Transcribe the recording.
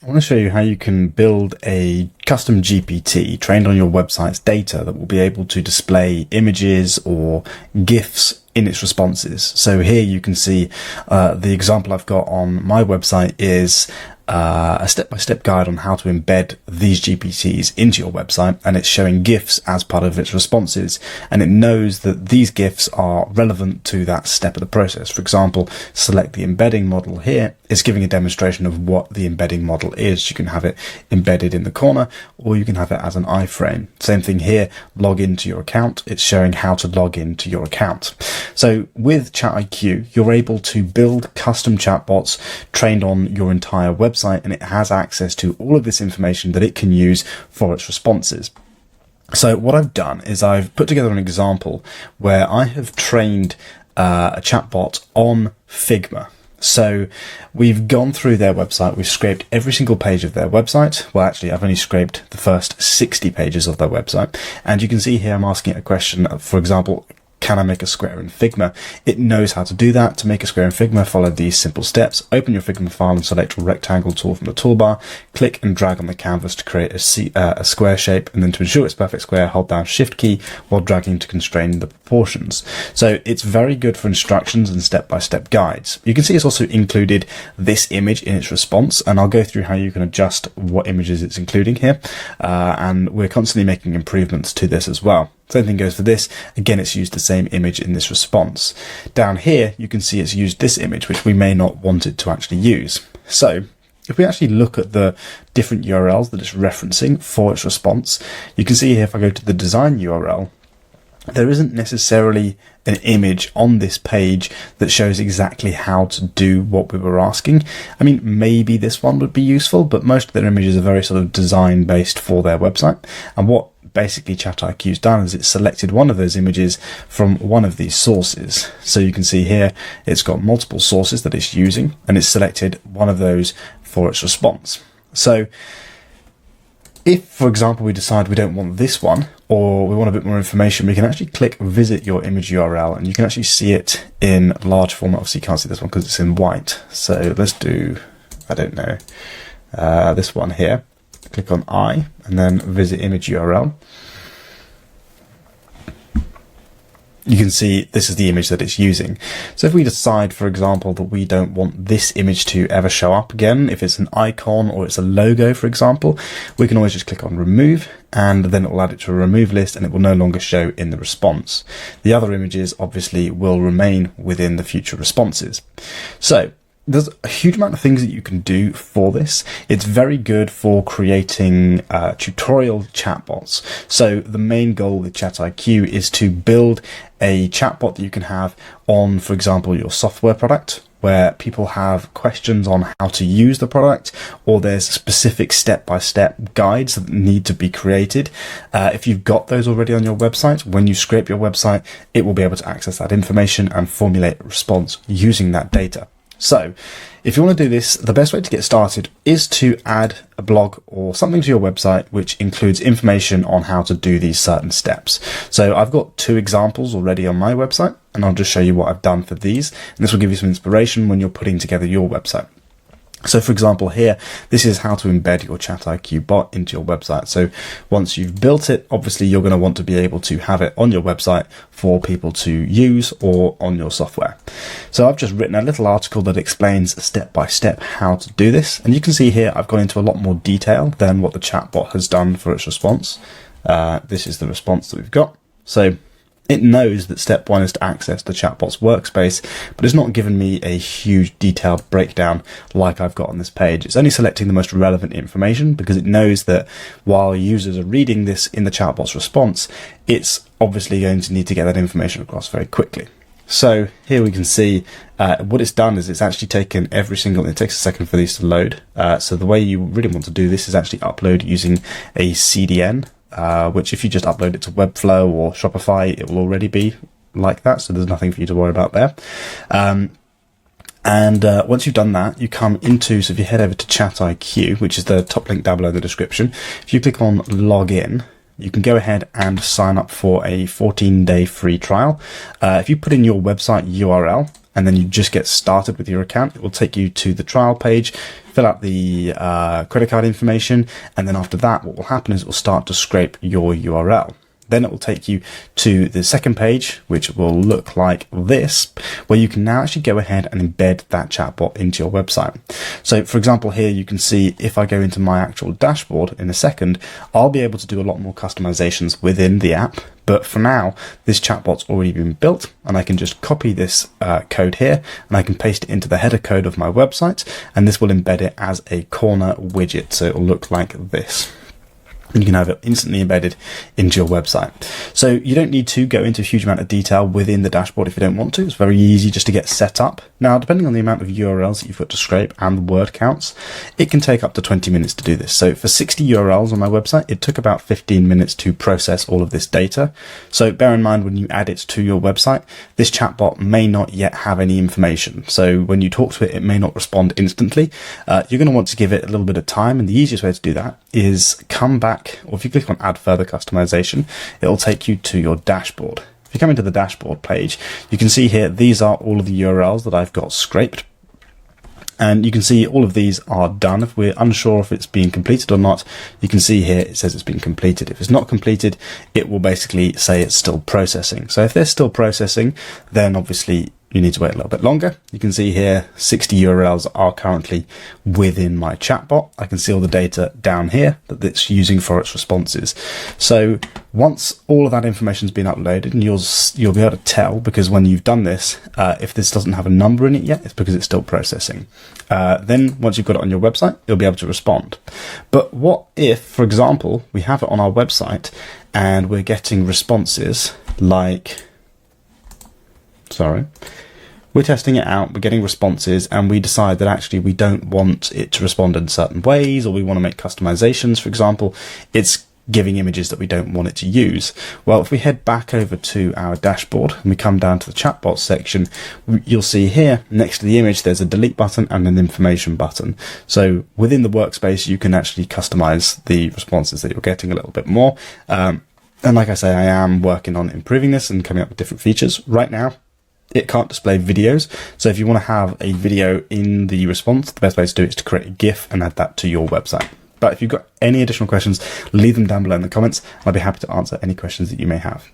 I want to show you how you can build a custom GPT trained on your website's data that will be able to display images or GIFs in its responses. So here you can see the example I've got on my website is a step-by-step guide on how to embed these GPTs into your website, and it's showing GIFs as part of its responses, and it knows that these GIFs are relevant to that step of the process. For example, select the embedding model here. It's giving a demonstration of what the embedding model is. You can have it embedded in the corner, or you can have it as an iframe. Same thing here, log into your account. It's showing how to log into your account. So with ChatIQ, you're able to build custom chatbots trained on your entire website, and it has access to all of this information that it can use for its responses. So what I've done is I've put together an example where I have trained a chatbot on Figma. So we've gone through their website, we've scraped every single page of their website. Well, actually, I've only scraped the first 60 pages of their website. And you can see here I'm asking it a question, for example, can I make a square in Figma? It knows how to do that. To make a square in Figma, follow these simple steps. Open your Figma file and select a rectangle tool from the toolbar. Click and drag on the canvas to create a square shape, and then to ensure it's perfect square, hold down Shift key while dragging to constrain the proportions. So it's very good for instructions and step-by-step guides. You can see it's also included this image in its response, and I'll go through how you can adjust what images it's including here. And we're constantly making improvements to this as well. Same thing goes for this. Again, it's used the same image in this response. Down here, you can see it's used this image, which we may not want it to actually use. So if we actually look at the different URLs that it's referencing for its response, you can see here if I go to the design URL, there isn't necessarily an image on this page that shows exactly how to do what we were asking. I mean, maybe this one would be useful, but most of their images are very sort of design based for their website. And what basically ChatIQ's done is it's selected one of those images from one of these sources. So you can see here it's got multiple sources that it's using, and it's selected one of those for its response. So if, for example, we decide we don't want this one, or we want a bit more information, we can actually click visit your image URL, and you can actually see it in large format. Obviously you can't see this one because it's in white. So let's do, I don't know, this one here. Click on I and then visit image URL. You can see this is the image that it's using. So if we decide, for example, that we don't want this image to ever show up again, if it's an icon or it's a logo, for example, we can always just click on remove, and then it will add it to a remove list, and it will no longer show in the response. The other images obviously will remain within the future responses. So there's a huge amount of things that you can do for this. It's very good for creating tutorial chatbots. So the main goal with ChatIQ is to build a chatbot that you can have on, for example, your software product, where people have questions on how to use the product, or there's specific step-by-step guides that need to be created. If you've got those already on your website, when you scrape your website, it will be able to access that information and formulate a response using that data. So if you want to do this, the best way to get started is to add a blog or something to your website which includes information on how to do these certain steps. So I've got 2 examples already on my website, and I'll just show you what I've done for these, and this will give you some inspiration when you're putting together your website. So for example here, this is how to embed your ChatIQ bot into your website. So once you've built it, obviously you're going to want to be able to have it on your website for people to use or on your software. So I've just written a little article that explains step by step how to do this. And you can see here I've gone into a lot more detail than what the chatbot has done for its response. This is the response that we've got. So it knows that step 1 is to access the chatbot's workspace, but it's not given me a huge detailed breakdown like I've got on this page. It's only selecting the most relevant information because it knows that while users are reading this in the chatbot's response, it's obviously going to need to get that information across very quickly. So here we can see what it's done is it's actually taken every single, it takes a second for these to load. So the way you really want to do this is actually upload using a CDN. Which if you just upload it to Webflow or Shopify, it will already be like that, so there's nothing for you to worry about there. Once you've done that, you come into, so if you head over to ChatIQ, which is the top link down below in the description, if you click on login, you can go ahead and sign up for a 14-day free trial. If you put in your website URL, and then you just get started with your account. It will take you to the trial page, fill out the credit card information, and then after that, what will happen is it will start to scrape your URL. Then it will take you to the second page, which will look like this, where you can now actually go ahead and embed that chatbot into your website. So for example, here you can see if I go into my actual dashboard in a second, I'll be able to do a lot more customizations within the app. But for now, this chatbot's already been built, and I can just copy this code here, and I can paste it into the header code of my website, and this will embed it as a corner widget. So it will look like this. And you can have it instantly embedded into your website. So you don't need to go into a huge amount of detail within the dashboard if you don't want to. It's very easy just to get set up. Now, depending on the amount of URLs that you've got to scrape and the word counts, it can take up to 20 minutes to do this. So for 60 URLs on my website, it took about 15 minutes to process all of this data. So bear in mind when you add it to your website, this chatbot may not yet have any information. So when you talk to it, it may not respond instantly. You're going to want to give it a little bit of time. And the easiest way to do that is come back, or if you click on add further customization, it'll take you to your dashboard. If you come into the dashboard page, you can see here, these are all of the URLs that I've got scraped. And you can see all of these are done. If we're unsure if it's being completed or not, you can see here it says it's been completed. If it's not completed, it will basically say it's still processing. So if they're still processing, then obviously you need to wait a little bit longer. You can see here 60 URLs are currently within my chatbot. I can see all the data down here that it's using for its responses. So once all of that information has been uploaded, and you'll be able to tell, because when you've done this, if this doesn't have a number in it yet, it's because it's still processing. Then once you've got it on your website, you'll be able to respond. But what if, for example, we have it on our website and we're getting responses like, we're testing it out, we're getting responses, and we decide that actually we don't want it to respond in certain ways, or we want to make customizations, for example. It's giving images that we don't want it to use. Well, if we head back over to our dashboard and we come down to the chatbot section, you'll see here next to the image there's a delete button and an information button. So within the workspace you can actually customize the responses that you're getting a little bit more. And like I say, I am working on improving this and coming up with different features. Right now, it can't display videos. So if you want to have a video in the response, the best way to do it is to create a GIF and add that to your website. But if you've got any additional questions, leave them down below in the comments. I'll be happy to answer any questions that you may have.